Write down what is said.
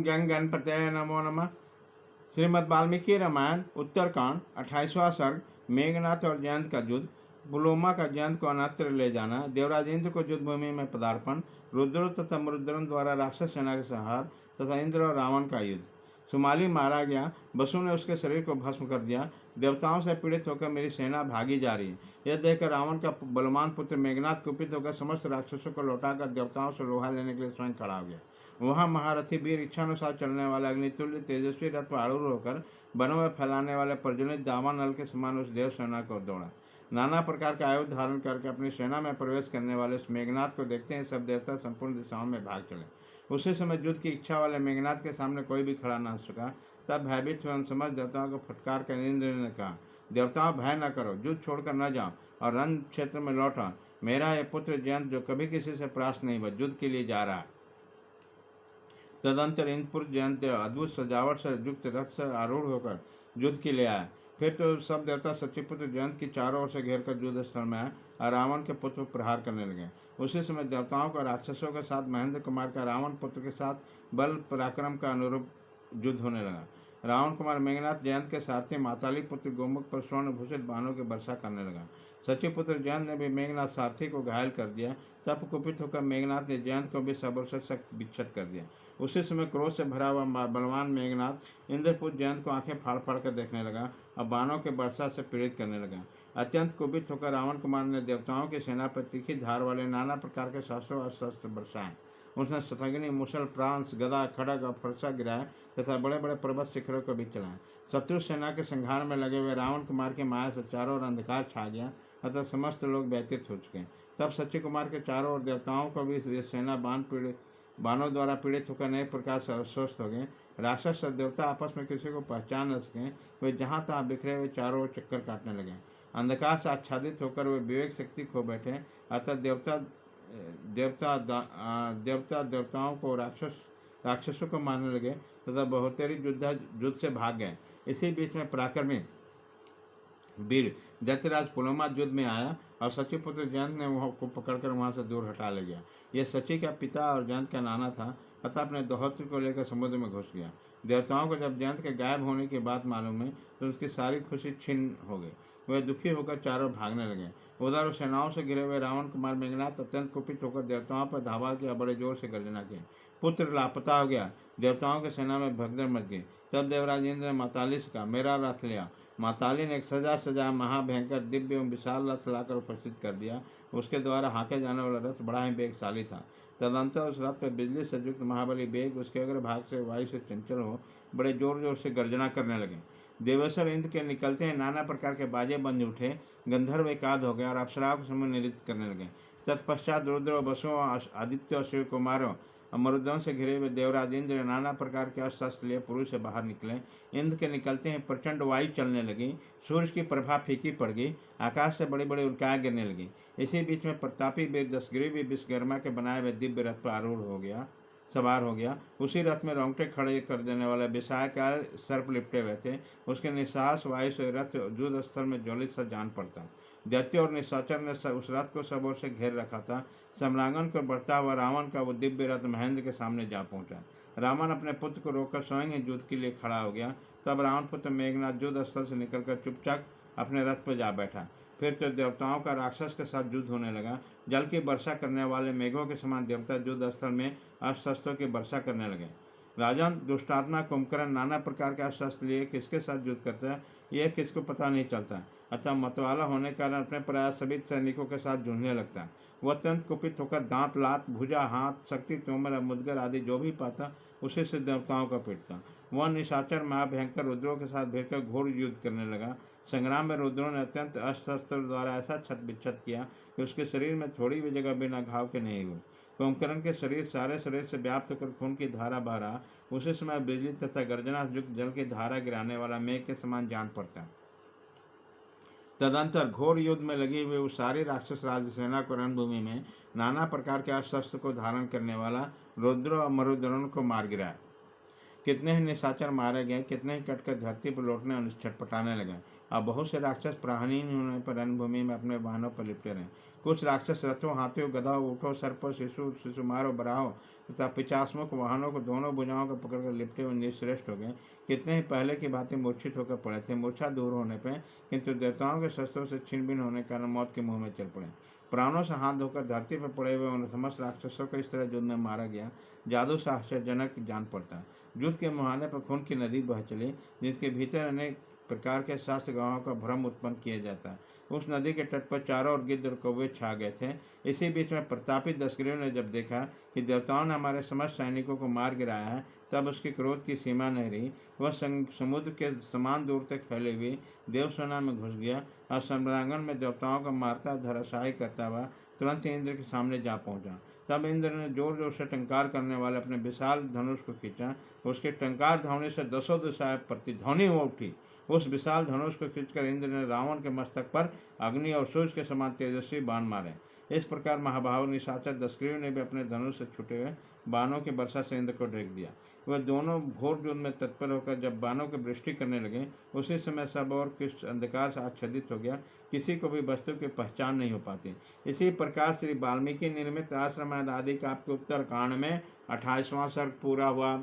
गंग गणपतये नमो नमः। श्रीमद् वाल्मीकि रामायण उत्तरकांड 28वां सर्ग मेघनाथ और जयंत का युद्ध। पुलोमा का जयंत को अन्यत्र ले जाना, देवराज इंद्र को युद्ध भूमि में पदार्पण, रुद्र तथा मरुद्रन द्वारा राक्षस सेना का संहार तथा इंद्र और रावण का युद्ध। सुमाली मारा गया, वसु ने उसके शरीर को भस्म कर दिया। देवताओं से पीड़ित होकर मेरी सेना भागी जा रही है। यह देखकर रावण का बलवान पुत्र मेघनाथ कुपित होकर समस्त राक्षसों को लौटाकर देवताओं से लोहा लेने के लिए स्वयं खड़ा हो गया। वहाँ महारथी वीर इच्छानुसार चलने वाला अग्नितुल्य तेजस्वी रथ पर आरूढ़ होकर वनों में फैलाने वाले प्रज्वलित दावानल के समान उस देव सेना को दौड़ा। नाना प्रकार का आयुध धारण करके अपनी सेना में प्रवेश करने वाले उस मेघनाथ को देखते हैं सब देवता संपूर्ण दिशाओं में भाग चले। उसी समय युद्ध की इच्छा वाले मेघनाथ के सामने कोई भी खड़ा न हो सका। तब भयभीत हुए समस्त देवताओं को फटकार कर इंद्र ने कहा, देवताओं भय न करो, युद्ध छोड़कर न जाओ और रण क्षेत्र में लौटा। मेरा यह पुत्र जयंत जो कभी किसी से परास्त नहीं हुआ युद्ध के लिए जा रहा है। तदंतर इंद्रपुर जयंत अद्भुत सजावट से युक्त रथ से आरूढ़ होकर युद्ध के लिए आया। फिर तो सब देवता सचिपुत्र जयंत की चारों ओर से घेर कर युद्ध स्थल में आए और रावण के पुत्र पर प्रहार करने लगे। उसी समय देवताओं का राक्षसों के साथ महेंद्र कुमार का रावण पुत्र के साथ बल पराक्रम का अनुरूप युद्ध होने लगा। रावण कुमार मेघनाथ जयंत के सारथी माताली पुत्र गोमुख पर स्वर्ण भूषित बाणों की वर्षा करने लगा। सचिपुत्र जयंत ने भी मेघनाथ सारथी को घायल कर दिया। तब कुपित होकर मेघनाथ ने जयंत को भी सबल से सख्त विच्छेद कर दिया। उसी समय क्रोध से भरा हुआ बलवान मेघनाथ इंद्रपुत्र जयंत को आंखें फाड़ फाड़ कर देखने लगा और बाणों के वर्षा से पीड़ित करने लगा। अत्यंत कुपित होकर रावण कुमार ने देवताओं की सेना पर तीखी धार वाले नाना प्रकार के शस्त्रों और शस्त्र बरसाए। उसने शतग्नि, मुसल, प्रांस, गदा, खड़ग और फरसा गिराए तथा बड़े बड़े पर्वत शिखरों को भी चलाए। शत्रु सेना के संहार में लगे हुए रावण कुमार की माया से चारों ओर अंधकार छा गया अतः समस्त लोग व्यतीत हो चुके। तब सच्ची कुमार के चारों ओर देवताओं को भी ये सेना बाणों द्वारा पीड़ित होकर नए प्रकार से अस्वस्थ हो गए। राक्षस और देवता आपस में किसी को पहचान न सके, वे जहाँ तहाँ बिखरे हुए चारों ओर चक्कर काटने लगे। अंधकार से आच्छादित होकर वे विवेक शक्ति खो बैठे। अतः देवताओं को राक्षसों को मारने लगे तथा बहुतेरी युद्ध से भाग गए। इसी बीच में पराक्रमी वीर दैत्यराज पुलोमा युद्ध में आया और सचिपुत्र जयंत ने वह को पकड़कर वहां से दूर हटा ले गया। यह सची का पिता और जयंत का नाना था अतः अपने दोहत्र को लेकर समुद्र में घुस गया। देवताओं को जब जयंत के गायब होने की बात मालूम हुई तो उसकी सारी खुशी छिन्न हो गई। वे दुखी होकर चारों भागने लगे। उधर सेनाओं से घिरे हुए रावण कुमार मेघनाथ अत्यंत कुपित होकर देवताओं पर धावा किया, बड़े जोर से गर्जना की, पुत्र लापता हो गया। देवताओं की सेना में भगदड़ मच गई। तब देवराज इंद्र ने माताली से कहा, मेरा रथ लिया। माताली ने एक सजा महाभयंकर दिव्य एवं विशाल रथ लाकर उपस्थित कर दिया। उसके द्वारा हाँके जाने वाला रथ बड़ा ही वेगशाली था। तदंतर उस रथ पर बिजली से युक्त महाबली बेग उसके अग्र भाग से वायु से चंचल हो बड़े जोर जोर से गर्जना करने लगे। देवेश्वर इंद्र के निकलते हैं नाना प्रकार के बाजे बंज उठे। गंधर्व एकाद हो गए और अप्सराओं के समूह नृत्य करने लगे। तत्पश्चात रुद्र, वसुओं, आदित्य और शिव कुमारों मरुदों से घिरे हुए देवराज इंद्र नाना प्रकार के अस्त्र लिए पुरुष से बाहर निकले। इंद्र के निकलते हैं प्रचंड वायु चलने लगी। सूर्य की प्रभा फीकी पड़ गई। आकाश से बड़ी बड़ी उल्काएं गिरने लगी। इसी बीच में प्रतापी वीर दशग्रीव भी विश्वकर्मा के बनाए हुए दिव्य रथ पर आरूढ़ सवार हो गया। उसी रथ में रोंगटे खड़े कर देने वाला विशालकाय सर्प लिपटे हुए थे। उसके निसाहस वायु से रथ युद्ध स्थल में ज्वलित सा जान पड़ता। दैत्य और निशाचर ने उस रथ को सब ओर से घेर रखा था। सम्रांगन को बढ़ता हुआ रावण का वो दिव्य रथ महेंद्र के सामने जा पहुंचा। रावण अपने पुत्र को रोककर स्वयं ही युद्ध के लिए खड़ा हो गया। तब रावण पुत्र मेघनाथ युद्ध स्थल से निकलकर चुपचाप अपने रथ पर जा बैठा। फिर तो देवताओं का राक्षस के साथ युद्ध होने लगा। जल की वर्षा करने वाले मेघों के समान देवता युद्ध स्थल में अस्त्र की वर्षा करने लगे। राजन दुष्टात्मा कुंभकर्ण नाना प्रकार के अस्त्र लिए किसके साथ युद्ध करता है यह किसको पता नहीं चलता। अतः मतवाला होने के कारण अपने प्रयास सभी सैनिकों के साथ झुंझने लगता है। वह अत्यंत कुपित होकर दांत, लात, भुजा, हाथ, शक्ति, तोमर, मुदगर आदि जो भी पाता उसी से देवताओं का पीटता। वह निशाचर महाभयंकर रुद्रों के साथ भिड़कर घोर युद्ध करने लगा। संग्राम में रुद्रों ने अत्यंत अस्त्र द्वारा ऐसा छत विच्छत किया कि उसके शरीर में थोड़ी भी जगह बिना घाव के नहीं हुई। कुंभकर्ण के सारे शरीर से व्याप्त होकर खून की धारा बह रहा। उसी समय बिजली तथा गर्जना युक्त जल की धारा गिराने वाला मेघ के समान जान पड़ता। तदंतर घोर युद्ध में लगी हुई उस सारी राक्षस राज सेना को रणभूमि में नाना प्रकार के अस्त्र को धारण करने वाला रुद्र और मरुद्रों को मार गिराया। कितने ही निशाचर मारे गए, कितने ही कटकर धरती पर लौटने और छटपटाने लगे। अब बहुत से राक्षस प्राणहीन होने पर रणभूमि में अपने वाहनों पर लिपटे रहे। कुछ राक्षस रथों, हाथियों, गधाओं, ऊँटों, सर्पों, शिशुमारों, बराहों तथा पिचासमुख वाहनों को दोनों भुजाओं को पकड़कर लिपटे हुए निश्रेष्ठ हो गए। कितने ही पहले की भांति मूर्छित होकर पड़े थे, मूर्छा दूर होने पर, किंतु देवताओं के शस्त्रों से छिन्न भिन्न होने के कारण मौत के मुंह में चल पड़े। प्राणों से हाथ धोकर धरती पर पड़े हुए उन समस्त राक्षसों को इस तरह युद्ध में मारा गया, जादू से आश्चर्यजनक जान पड़ता। युद्ध के मुहाने पर खून की नदी बह चली, जिसके भीतर अनेक प्रकार के शास्त्र गांवों का भ्रम उत्पन्न किया जाता। उस नदी के तट पर चारों ओर गिद्ध और कौवे छा गए थे। इसी बीच में प्रतापी दशग्रीव ने जब देखा कि देवताओं ने हमारे समस्त सैनिकों को मार गिराया है, तब उसके क्रोध की सीमा नहीं रही। वह समुद्र के समान दूर तक फैले हुए देवसेना में घुस गया और सम्रांगण में देवताओं को मारता धराशायी करता हुआ तुरंत इंद्र के सामने जा पहुंचा। तब इंद्र ने जोर जोर से टंकार करने वाले अपने विशाल धनुष को खींचा। उसके टंकार ध्वनि से दसों दिशाएं प्रतिध्वनि हो उठी। उस विशाल धनुष को खींचकर इंद्र ने रावण के मस्तक पर अग्नि और सूर्य के समान तेजस्वी बाण मारे। इस प्रकार महाभाव निशाचर दशग्रीव ने भी अपने धनुष से छूटे हुए बाणों की वर्षा से इंद्र को ढक दिया। वह दोनों घोर युद्ध में तत्पर होकर जब बाणों की वृष्टि करने लगे, उसी समय सब और किस अंधकार से आच्छादित हो गया, किसी को भी वस्तु की पहचान नहीं हो पाती। इसी प्रकार श्री वाल्मीकि निर्मित आश्रम आदि काव्य के उत्तर कांड में 28वां सर्ग पूरा हुआ।